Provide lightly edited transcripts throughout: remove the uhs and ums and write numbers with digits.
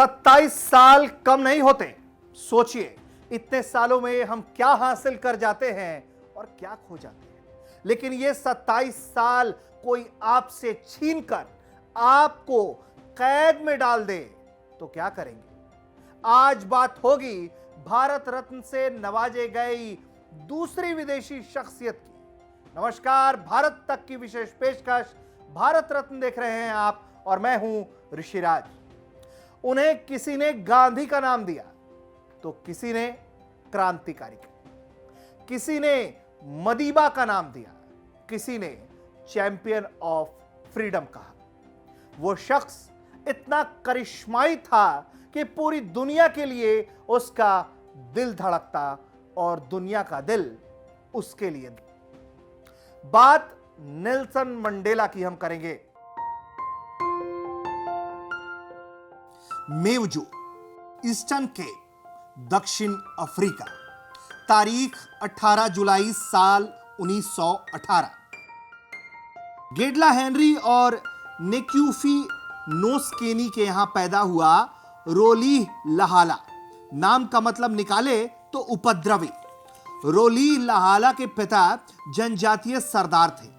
27 साल कम नहीं होते। सोचिए इतने सालों में हम क्या हासिल कर जाते हैं और क्या खो जाते हैं। लेकिन ये 27 साल कोई आपसे छीनकर आपको कैद में डाल दे तो क्या करेंगे? आज बात होगी भारत रत्न से नवाजे गई दूसरी विदेशी शख्सियत की। नमस्कार, भारत तक की विशेष पेशकश भारत रत्न देख रहे हैं आप और मैं हूं ऋषिराज। उन्हें किसी ने गांधी का नाम दिया तो किसी ने क्रांतिकारी का, किसी ने मदीबा का नाम दिया, किसी ने चैंपियन ऑफ फ्रीडम कहा। वो शख्स इतना करिश्माई था कि पूरी दुनिया के लिए उसका दिल धड़कता और दुनिया का दिल उसके लिए। बात नेल्सन मंडेला की हम करेंगे। मेवजो, ईस्टर्न केप, दक्षिण अफ्रीका, तारीख 18 जुलाई साल 1918। गेडला हेनरी और नेक्यूफी नोस्केनी के यहां पैदा हुआ रोली लहाला। नाम का मतलब निकाले तो उपद्रवी। रोली लहाला के पिता जनजातीय सरदार थे।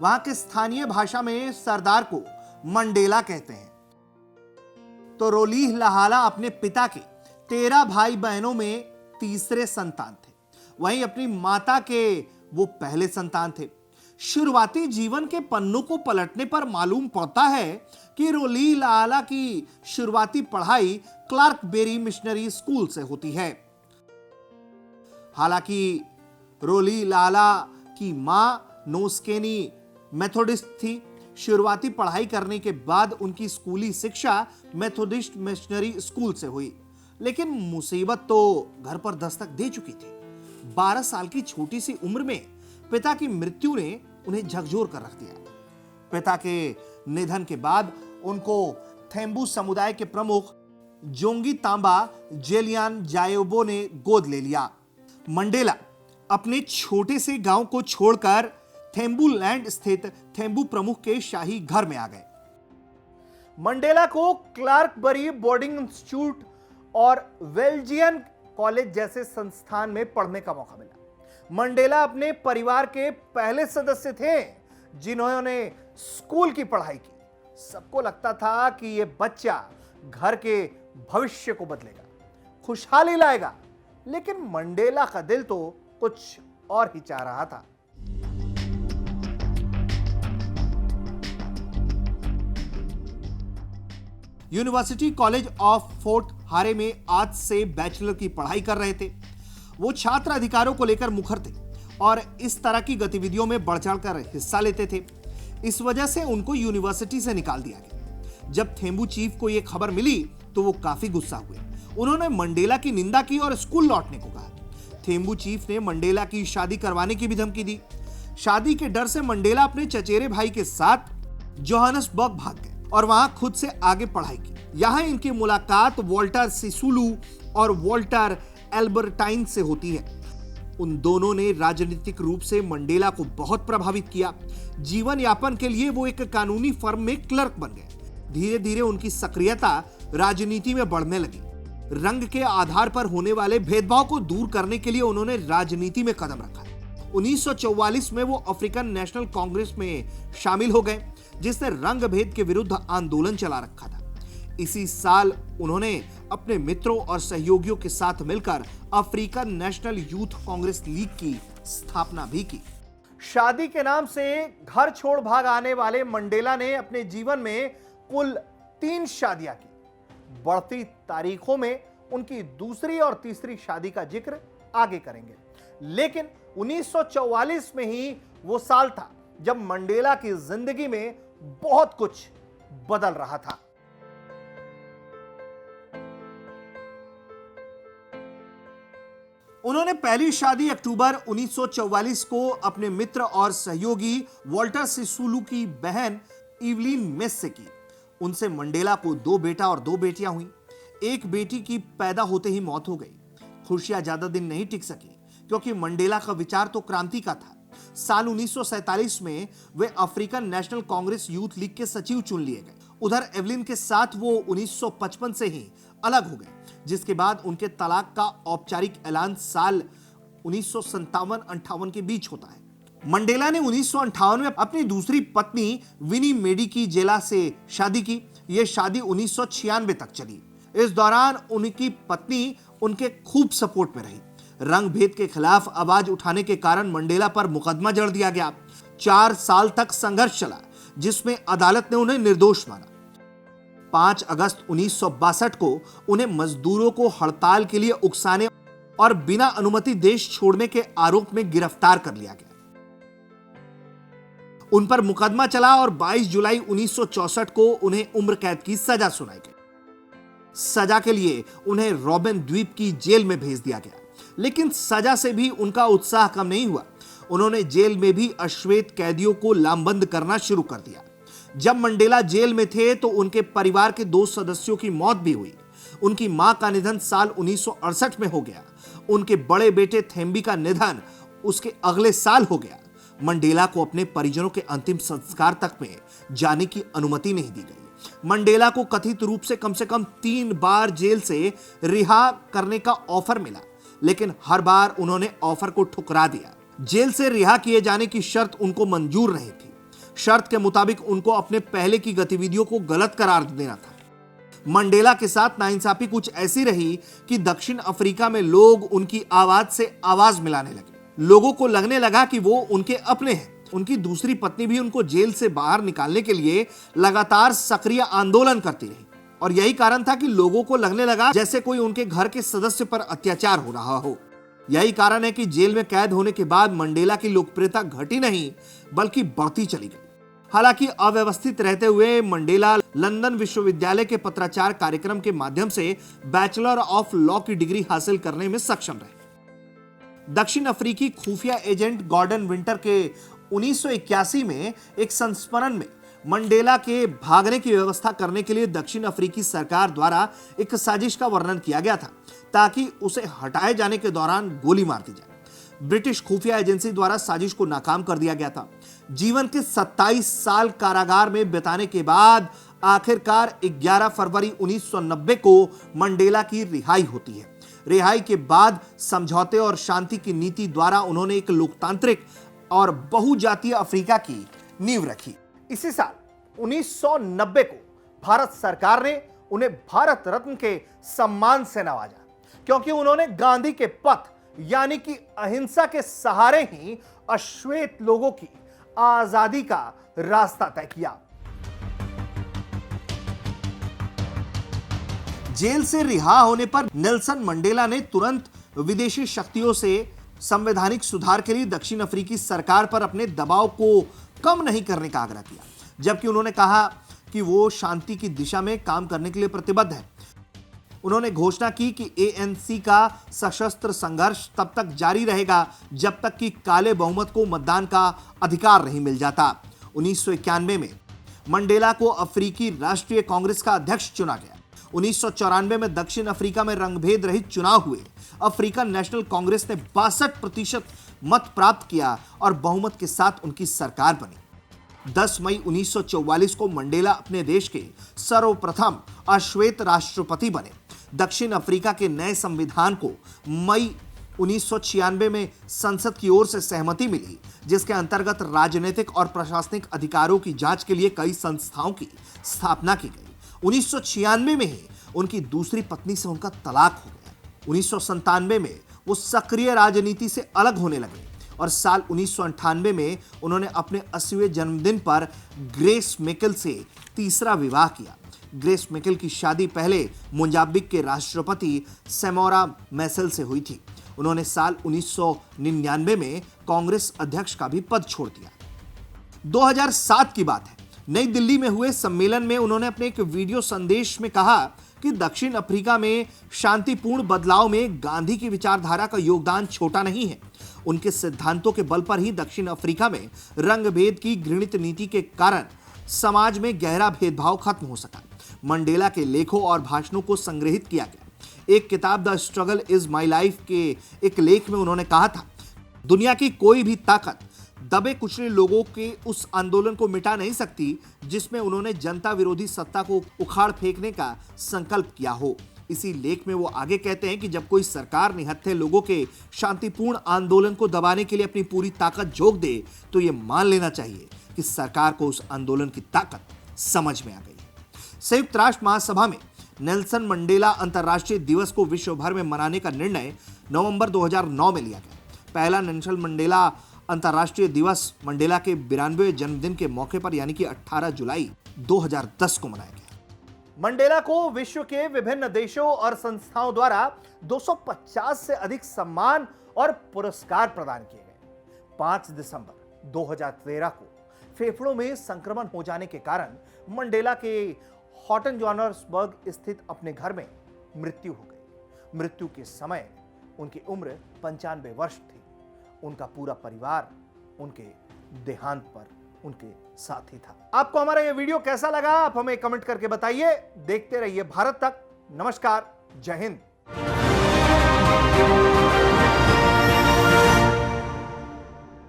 वहां के स्थानीय भाषा में सरदार को मंडेला कहते हैं। तो रोली लहाला अपने पिता के 13 भाई बहनों में तीसरे संतान थे। वहीं अपनी माता के वो पहले संतान थे। शुरुआती जीवन के पन्नों को पलटने पर मालूम पड़ता है कि रोली लहाला की शुरुआती पढ़ाई क्लार्कबेरी मिशनरी स्कूल से होती है। हालांकि रोली लहाला की मां नोस्केनी मेथोडिस्ट थी। शुरुआती पढ़ाई करने के बाद उनकी स्कूली शिक्षा मेथोडिस्ट मिशनरी स्कूल से हुई। लेकिन मुसीबत तो घर पर दस्तक दे चुकी थी। 12 साल की छोटी सी उम्र में पिता की मृत्यु ने उन्हें झकझोर कर रख दिया। पिता के निधन के बाद उनको थेम्बू समुदाय के प्रमुख जोंगी तांबा जेलियान जायोबो ने गोद ले लिया। मंडेला अपने छोटे से गांव को छोड़कर थेम्बू लैंड स्थित थेम्बू प्रमुख के शाही घर में आ गए। मंडेला को क्लार्कबरी बोर्डिंग इंस्टीट्यूट और वेल्जियन कॉलेज जैसे संस्थान में पढ़ने का मौका मिला। मंडेला अपने परिवार के पहले सदस्य थे जिन्होंने स्कूल की पढ़ाई की। सबको लगता था कि यह बच्चा घर के भविष्य को बदलेगा, खुशहाली लाएगा। लेकिन मंडेला का दिल तो कुछ और ही चाह रहा था। यूनिवर्सिटी कॉलेज ऑफ फोर्ट हारे में आज से बैचलर की पढ़ाई कर रहे थे। वो छात्र अधिकारों को लेकर मुखर थे और इस तरह की गतिविधियों में बढ़ चढ़कर हिस्सा लेते थे। इस वजह से उनको यूनिवर्सिटी से निकाल दिया गया। जब थेम्बू चीफ को यह खबर मिली तो वो काफी गुस्सा हुए। उन्होंने मंडेला की निंदा की और स्कूल लौटने को कहा। थेम्बू चीफ ने मंडेला की शादी करवाने की भी धमकी दी। शादी के डर से मंडेला अपने चचेरे भाई के साथ जोहानसबर्ग भाग गए और वहां खुद से आगे पढ़ाई की। यहां इनकी मुलाकात वॉल्टर सिसुलू और वॉल्टर एल्बर्टाइन से होती है। उन दोनों ने राजनीतिक रूप से मंडेला को बहुत प्रभावित किया। जीवन यापन के लिए वो एक कानूनी फर्म में क्लर्क बन गए। धीरे धीरे उनकी सक्रियता राजनीति में बढ़ने लगी। रंग के आधार पर होने वाले भेदभाव को दूर करने के लिए उन्होंने राजनीति में कदम रखा। 1944 में वो अफ्रीकन नेशनल कांग्रेस में शामिल हो गए, जिसने रंग भेद के विरुद्ध आंदोलन चला रखा था। इसी साल उन्होंने अपने मित्रों और सहयोगियों के साथ मिलकर African national youth Congress league की स्थापना भी की। शादी के नाम से घर छोड़ भाग आने वाले मंडेला ने अपने जीवन में कुल 3 शादियां की। बढ़ती तारीखों में उनकी दूसरी और तीसरी शादी का जिक्र आगे करेंगे। लेकिन 1944 में ही वो साल था जब मंडेला की जिंदगी में बहुत कुछ बदल रहा था। उन्होंने पहली शादी अक्टूबर 1944 को अपने मित्र और सहयोगी वॉल्टर सिसुलू की बहन इवलिन मेस से की। उनसे मंडेला को 2 बेटा और 2 बेटियां हुई। एक बेटी की पैदा होते ही मौत हो गई। खुशियां ज्यादा दिन नहीं टिक सकी क्योंकि मंडेला का विचार तो क्रांति का था। साल 1947 में वे African National Congress Youth League के सचिव चुन लिए गए उधर एवलिन के साथ वो 1955 से ही अलग हो गए, जिसके बाद उनके तलाक का औपचारिक ऐलान साल 1957-58 के बीच होता है। मंडेला ने 1958 में अपनी दूसरी पत्नी विनी मेडी जेला से शादी की। यह शादी 1996 तक चली। इस दौरान उनकी पत्नी उनके खूब सपोर्ट में रही। रंग भेद के खिलाफ आवाज उठाने के कारण मंडेला पर मुकदमा जड़ दिया गया। 4 साल तक संघर्ष चला, जिसमें अदालत ने उन्हें निर्दोष माना। 5 अगस्त 1962 को उन्हें मजदूरों को हड़ताल के लिए उकसाने और बिना अनुमति देश छोड़ने के आरोप में गिरफ्तार कर लिया गया। उन पर मुकदमा चला और 22 जुलाई 1964 को उन्हें उम्र कैद की सजा सुनाई गई। सजा के लिए उन्हें रॉबिन द्वीप की जेल में भेज दिया गया, लेकिन सजा से भी उनका उत्साह कम नहीं हुआ। उन्होंने जेल में भी अश्वेत कैदियों को लामबंद करना शुरू कर दिया। जब मंडेला जेल में थे तो उनके परिवार के 2 सदस्यों की मौत भी हुई। उनकी मां का निधन साल 1968 में हो गया। उनके बड़े बेटे थेम्बी का निधन उसके अगले साल हो गया। मंडेला को अपने परिजनों के अंतिम संस्कार तक में जाने की अनुमति नहीं दी गई। मंडेला को कथित रूप से कम 3 बार जेल से रिहा करने का ऑफर मिला, लेकिन हर बार उन्होंने ऑफर को ठुकरा दिया। जेल से रिहा किए जाने की शर्त उनको मंजूर नहीं थी। शर्त के मुताबिक उनको अपने पहले की गतिविधियों को गलत करार देना था। मंडेला के साथ नाइंसाफी कुछ ऐसी रही कि दक्षिण अफ्रीका में लोग उनकी आवाज से आवाज मिलाने लगे। लोगों को लगने लगा कि वो उनके अपने हैं। उनकी दूसरी पत्नी भी उनको जेल से बाहर निकालने के लिए लगातार सक्रिय आंदोलन करती रही, और यही कारण था कि लोगों को लगने लगा जैसे कोई उनके घर के सदस्य पर अत्याचार हो रहा हो। यही कारण है कि जेल में कैद होने के बाद मंडेला की लोकप्रियता घटी नहीं, बल्कि बढ़ती चली गई। हालांकि अव्यवस्थित रहते हुए मंडेला लंदन विश्वविद्यालय के पत्राचार कार्यक्रम के माध्यम से बैचलर ऑफ लॉ की डिग्री हासिल करने में सक्षम रहे। दक्षिण अफ्रीकी खुफिया एजेंट गॉर्डन विंटर के 1981 में एक संस्मरण में मंडेला के भागने की व्यवस्था करने के लिए दक्षिण अफ्रीकी सरकार द्वारा एक साजिश का वर्णन किया गया था, ताकि उसे हटाए जाने के दौरान गोली मार दी जाए। ब्रिटिश खुफिया एजेंसी द्वारा साजिश को नाकाम कर दिया गया था। जीवन के 27 साल कारागार में बिताने के बाद आखिरकार 11 फरवरी 1990 को मंडेला की रिहाई होती है। रिहाई के बाद समझौते और शांति की नीति द्वारा उन्होंने एक लोकतांत्रिक और बहुजातीय अफ्रीका की नींव रखी। इसी साल 1990 को भारत सरकार ने उन्हें भारत रत्न के सम्मान से नवाजा, क्योंकि उन्होंने गांधी के पथ यानी कि अहिंसा के सहारे ही अश्वेत लोगों की आजादी का रास्ता तय किया। जेल से रिहा होने पर नेल्सन मंडेला ने तुरंत विदेशी शक्तियों से संवैधानिक सुधार के लिए दक्षिण अफ्रीकी सरकार पर अपने दबाव को कम नहीं करने का आग्रह किया, जबकि उन्होंने कहा कि वो शांति की दिशा में काम करने के लिए प्रतिबद्ध है। उन्होंने घोषणा की कि एएनसी का सशस्त्र संघर्ष तब तक जारी रहेगा जब तक कि काले बहुमत को मतदान का अधिकार नहीं मिल जाता। 1991 में मंडेला को अफ्रीकी राष्ट्रीय कांग्रेस का अध्यक्ष चुना गया। 1994 में दक्षिण अफ्रीका में रंगभेद रहित चुनाव हुए। अफ्रीकन नेशनल कांग्रेस ने 62% मत प्राप्त किया और बहुमत के साथ उनकी सरकार बनी। 10 मई 1944 को मंडेला अपने देश के सर्वप्रथम अश्वेत राष्ट्रपति बने। दक्षिण अफ्रीका के नए संविधान को मई 1996 में संसद की ओर से सहमति मिली, जिसके अंतर्गत राजनीतिक और प्रशासनिक अधिकारों की जांच के लिए कई संस्थाओं की स्थापना की गई। 1996 में ही उनकी दूसरी पत्नी से उनका तलाक हो गया। 1997 में वो सक्रिय राजनीति से अलग होने लगे और साल 1998 में उन्होंने अपने 80वें जन्मदिन पर ग्रेस मेकल से तीसरा विवाह किया। ग्रेस मेकल की शादी पहले मोजाम्बिक के राष्ट्रपति सैमोरा मैसेल से हुई थी। उन्होंने साल 1999 में कांग्रेस अध्यक्ष का भी पद छोड़ दिया। 2007 की बात है। नई दिल्ली में हुए सम्मेलन में उन्होंने अपने एक वीडियो संदेश में कहा कि दक्षिण अफ्रीका में शांतिपूर्ण बदलाव में गांधी की विचारधारा का योगदान छोटा नहीं है। उनके सिद्धांतों के बल पर ही दक्षिण अफ्रीका में रंगभेद की घृणित नीति के कारण समाज में गहरा भेदभाव खत्म हो सका। मंडेला के लेखों और भाषणों को संग्रहित किया गया। एक किताब the struggle is my life के एक लेख में उन्होंने कहा था, दुनिया की कोई भी ताकत दबे कुचले लोगों के उस आंदोलन को मिटा नहीं सकती जिसमें उन्होंने जनता विरोधी सत्ता को उखाड़ फेंकने का संकल्प किया हो। इसी लेख में वो आगे कहते हैं कि जब कोई सरकार निहत्थे लोगों के शांतिपूर्ण आंदोलन को दबाने के लिए अपनी पूरी ताकत झोंक दे तो ये मान लेना चाहिए कि सरकार को उस आंदोलन की ताकत समझ में आ गई है। संयुक्त राष्ट्र महासभा में नेल्सन मंडेला अंतर्राष्ट्रीय दिवस को विश्व भर में मनाने का निर्णय नवंबर 2009 में लिया गया। पहला नेल्सन मंडेला अंतर्राष्ट्रीय दिवस मंडेला के 92वें जन्मदिन के मौके पर यानी कि 18 जुलाई 2010 को मनाया गया। मंडेला को विश्व के विभिन्न देशों और संस्थाओं द्वारा 250 से अधिक सम्मान और पुरस्कार प्रदान किए गए। 5 दिसंबर 2013 को फेफड़ों में संक्रमण हो जाने के कारण मंडेला के हॉटन जोहान्सबर्ग स्थित अपने घर में मृत्यु हो गई। मृत्यु के समय उनकी उम्र 95 वर्ष थी। उनका पूरा परिवार उनके देहांत पर उनके साथ ही था। आपको हमारा यह वीडियो कैसा लगा आप हमें कमेंट करके बताइए। देखते रहिए भारत तक। नमस्कार, जय हिंद।